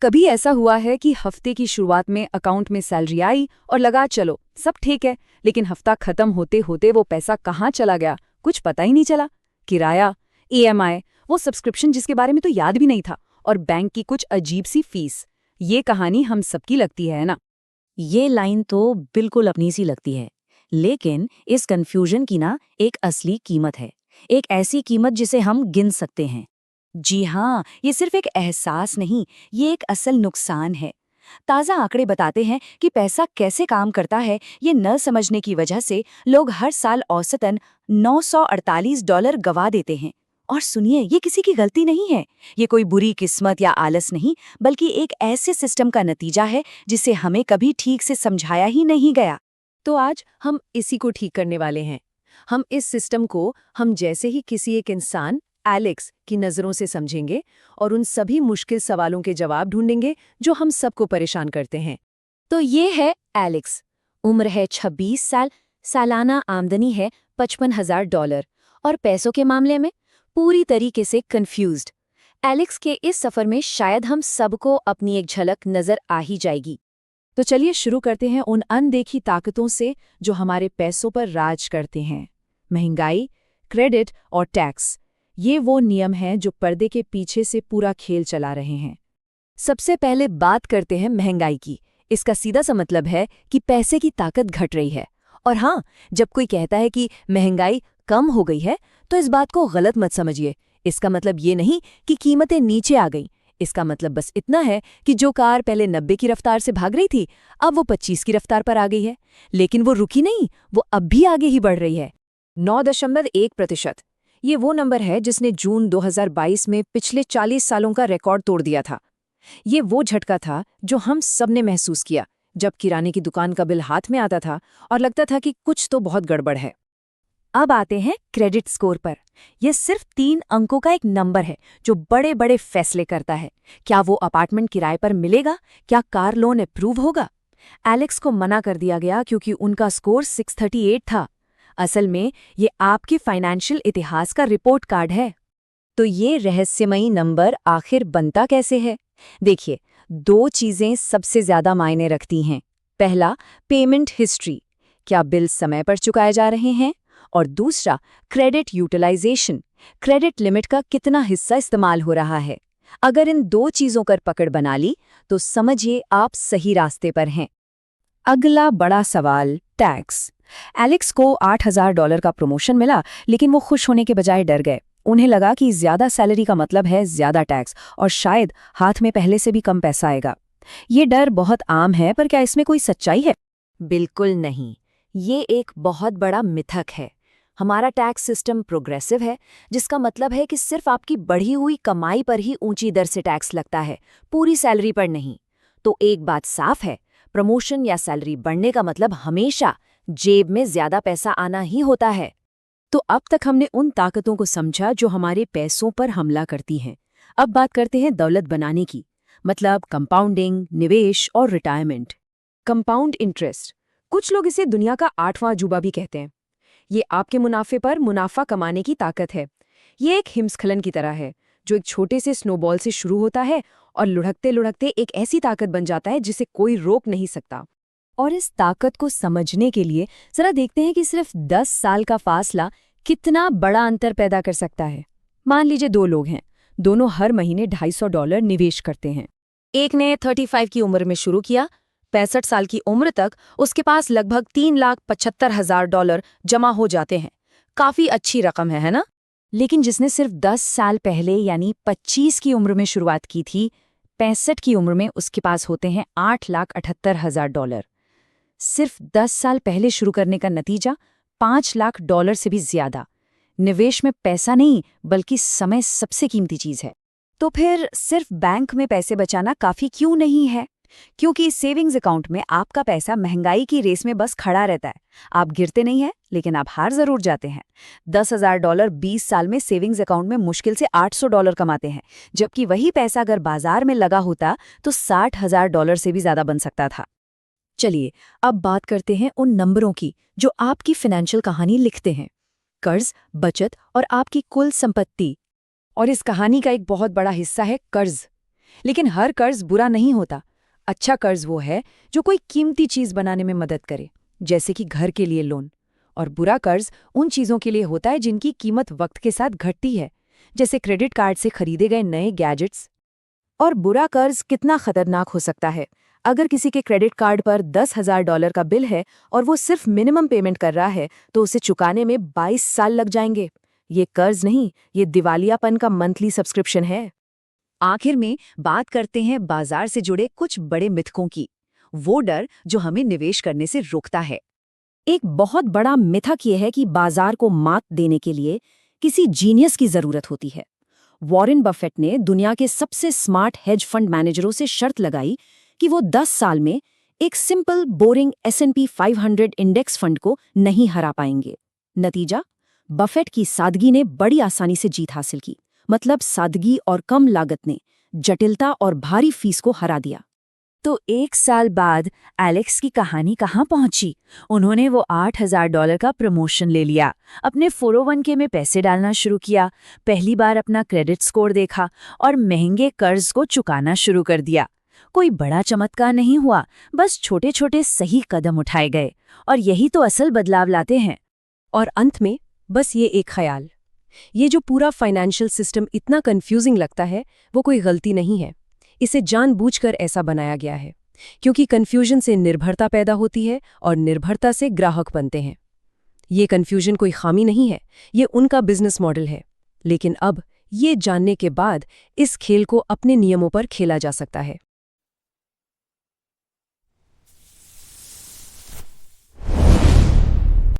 कभी ऐसा हुआ है कि हफ्ते की शुरुआत में अकाउंट में सैलरी आई और लगा चलो सब ठीक है, लेकिन हफ्ता खत्म होते होते वो पैसा कहाँ चला गया कुछ पता ही नहीं चला। किराया, ईएमआई, वो सब्सक्रिप्शन जिसके बारे में तो याद भी नहीं था, और बैंक की कुछ अजीब सी फीस। ये कहानी हम सबकी लगती है ना। ये लाइन तो बिल्कुल अपनी सी लगती है, लेकिन इस कन्फ्यूजन की ना एक असली कीमत है, एक ऐसी कीमत जिसे हम गिन सकते हैं। जी हाँ, ये सिर्फ एक एहसास नहीं, ये एक असल नुकसान है। ताज़ा आंकड़े बताते हैं कि पैसा कैसे काम करता है, ये न समझने की वजह से लोग हर साल औसतन $948 गवा देते हैं। और सुनिए, ये किसी की गलती नहीं है, ये कोई बुरी किस्मत या आलस नहीं, बल्कि एक ऐसे सिस्टम का नतीजा है जिसे हमें कभी ठीक से समझाया ही नहीं गया। तो आज हम इसी को ठीक करने वाले हैं। हम इस सिस्टम को हम जैसे ही किसी एक इंसान एलेक्स की नज़रों से समझेंगे और उन सभी मुश्किल सवालों के जवाब ढूंढेंगे जो हम सबको परेशान करते हैं। तो ये है एलेक्स। उम्र है 26 साल, सालाना आमदनी है $55,000 और पैसों के मामले में पूरी तरीके से कंफ्यूज्ड। एलेक्स के इस सफ़र में शायद हम सबको अपनी एक झलक नज़र आ ही जाएगी। तो चलिए शुरू करते हैं उन अनदेखी ताकतों से जो हमारे पैसों पर राज करते हैं। महंगाई, क्रेडिट और टैक्स, ये वो नियम हैं जो पर्दे के पीछे से पूरा खेल चला रहे हैं। सबसे पहले बात करते हैं महंगाई की। इसका सीधा सा मतलब है कि पैसे की ताकत घट रही है। और हाँ, जब कोई कहता है कि महंगाई कम हो गई है, तो इस बात को गलत मत समझिए। इसका मतलब ये नहीं कि कीमतें नीचे आ गईं। इसका मतलब बस इतना है कि जो कार पहले 90 की रफ्तार से भाग रही थी, अब वो 25 की रफ्तार पर आ गई है। लेकिन वो रुकी नहीं, वो अब भी आगे ही बढ़ रही है। 9.1%। ये वो नंबर है जिसने जून 2022 में पिछले 40 सालों का रिकॉर्ड तोड़ दिया था। ये वो झटका था जो हम सब ने महसूस किया जब किराने की दुकान का बिल हाथ में आता था और लगता था कि कुछ तो बहुत गड़बड़ है। अब आते हैं क्रेडिट स्कोर पर। यह सिर्फ 3 अंकों का एक नंबर है जो बड़े बड़े फैसले करता है। क्या वो अपार्टमेंट किराए पर मिलेगा? क्या कार लोन अप्रूव होगा? एलेक्स को मना कर दिया गया क्योंकि उनका स्कोर 638 था। असल में ये आपके फाइनेंशियल इतिहास का रिपोर्ट कार्ड है। तो ये रहस्यमयी नंबर आखिर बनता कैसे है? देखिए, 2 चीज़ें सबसे ज़्यादा मायने रखती हैं। पहला, पेमेंट हिस्ट्री, क्या बिल समय पर चुकाए जा रहे हैं? और दूसरा, क्रेडिट यूटिलाइजेशन, क्रेडिट लिमिट का कितना हिस्सा इस्तेमाल हो रहा है। अगर इन 2 चीज़ों पर पकड़ बना ली, तो समझिए आप सही रास्ते पर हैं। अगला बड़ा सवाल, टैक्स। एलेक्स को $8,000 का प्रमोशन मिला, लेकिन वो खुश होने के बजाय डर गए। उन्हें लगा कि ज़्यादा सैलरी का मतलब है ज़्यादा टैक्स और शायद हाथ में पहले से भी कम पैसा आएगा। ये डर बहुत आम है, पर क्या इसमें कोई सच्चाई है? बिल्कुल नहीं। ये एक बहुत बड़ा मिथक है। हमारा टैक्स सिस्टम प्रोग्रेसिव है, जिसका मतलब है कि सिर्फ आपकी बढ़ी हुई कमाई पर ही ऊंची दर से टैक्स लगता है, पूरी सैलरी पर नहीं। तो एक बात साफ है, प्रमोशन या सैलरी बढ़ने का मतलब हमेशा जेब में ज्यादा पैसा आना ही होता है। तो अब तक हमने उन ताकतों को समझा जो हमारे पैसों पर हमला करती हैं। अब बात करते हैं दौलत बनाने की, मतलब कंपाउंडिंग, निवेश और रिटायरमेंट। कंपाउंड इंटरेस्ट, कुछ लोग इसे दुनिया का 8वां अजूबा भी कहते हैं। ये आपके मुनाफे पर मुनाफा कमाने की ताकत है। ये एक हिमस्खलन की तरह है जो एक छोटे से स्नोबॉल से शुरू होता है और लुढ़कते लुढ़कते एक ऐसी ताकत बन जाता है जिसे कोई रोक नहीं सकता। और इस ताकत को समझने के लिए जरा देखते हैं कि सिर्फ 10 साल का फासला कितना बड़ा अंतर पैदा कर सकता है। मान लीजिए 2 लोग हैं, दोनों हर महीने $250 निवेश करते हैं। एक ने 35 की उम्र में शुरू किया, 65 साल की उम्र तक उसके पास लगभग $3,75,000 जमा हो जाते हैं। काफी अच्छी रकम है ना? लेकिन जिसने सिर्फ 10 साल पहले यानी 25 की उम्र में शुरुआत की थी, 65 की उम्र में उसके पास होते हैं $8,78,000। सिर्फ 10 साल पहले शुरू करने का नतीजा $5,00,000 से भी ज्यादा। निवेश में पैसा नहीं, बल्कि समय सबसे कीमती चीज है। तो फिर सिर्फ बैंक में पैसे बचाना काफी क्यों नहीं है? क्योंकि सेविंग्स अकाउंट में आपका पैसा महंगाई की रेस में बस खड़ा रहता है। आप गिरते नहीं हैं, लेकिन आप हार जरूर जाते हैं। $10,000 20 साल में सेविंग्स अकाउंट में मुश्किल से $800 कमाते हैं, जबकि वही पैसा अगर बाजार में लगा होता तो $60,000 से भी ज्यादा बन सकता था। चलिए अब बात करते हैं उन नंबरों की जो आपकी फाइनेंशियल कहानी लिखते हैं। कर्ज, बचत और आपकी कुल संपत्ति। और इस कहानी का एक बहुत बड़ा हिस्सा है कर्ज। लेकिन हर कर्ज बुरा नहीं होता। अच्छा कर्ज वो है जो कोई कीमती चीज बनाने में मदद करे, जैसे कि घर के लिए लोन। और बुरा कर्ज उन चीजों के लिए होता है जिनकी कीमत वक्त के साथ घटती है, जैसे क्रेडिट कार्ड से खरीदे गए नए गैजेट्स। और बुरा कर्ज कितना खतरनाक हो सकता है। अगर किसी के क्रेडिट कार्ड पर $10,000 का बिल है और वो सिर्फ मिनिमम पेमेंट कर रहा है, तो उसे चुकाने में 22 साल लग जाएंगे। ये कर्ज नहीं, ये दिवालियापन का मंथली सब्सक्रिप्शन है। आखिर में बात करते हैं बाजार से जुड़े कुछ बड़े मिथकों की। वो डर जो हमें निवेश करने से रोकता है। एक बहुत बड़ा मिथक ये है कि बाजार को मात देने के लिए किसी जीनियस की जरूरत होती है। वॉरेन बफेट ने दुनिया के सबसे स्मार्ट हेज फंड मैनेजरों से शर्त लगाई कि वो 10 साल में एक simple boring S&P 500 index fund को नहीं हरा पाएंगे। नतीजा, बफेट की सादगी ने बड़ी आसानी से जीत हासिल की। मतलब सादगी और कम लागत ने जटिलता और भारी फीस को हरा दिया। तो 1 साल बाद एलेक्स की कहानी कहाँ पहुंची? उन्होंने वो $8,000 का प्रमोशन ले लिया, अपने 401k में पैसे डालना शुरू किया, पहली बार अपना क्रेडिट स्कोर देखा और महंगे कर्ज को चुकाना शुरू कर दिया। कोई बड़ा चमत्कार नहीं हुआ, बस छोटे छोटे सही कदम उठाए गए, और यही तो असल बदलाव लाते हैं। और अंत में बस ये एक ख्याल, ये जो पूरा फाइनेंशियल सिस्टम इतना कंफ्यूजिंग लगता है, वो कोई गलती नहीं है। इसे जानबूझकर ऐसा बनाया गया है, क्योंकि कंफ्यूजन से निर्भरता पैदा होती है और निर्भरता से ग्राहक बनते हैं। ये कंफ्यूजन कोई खामी नहीं है, ये उनका बिजनेस मॉडल है। लेकिन अब ये जानने के बाद इस खेल को अपने नियमों पर खेला जा सकता है।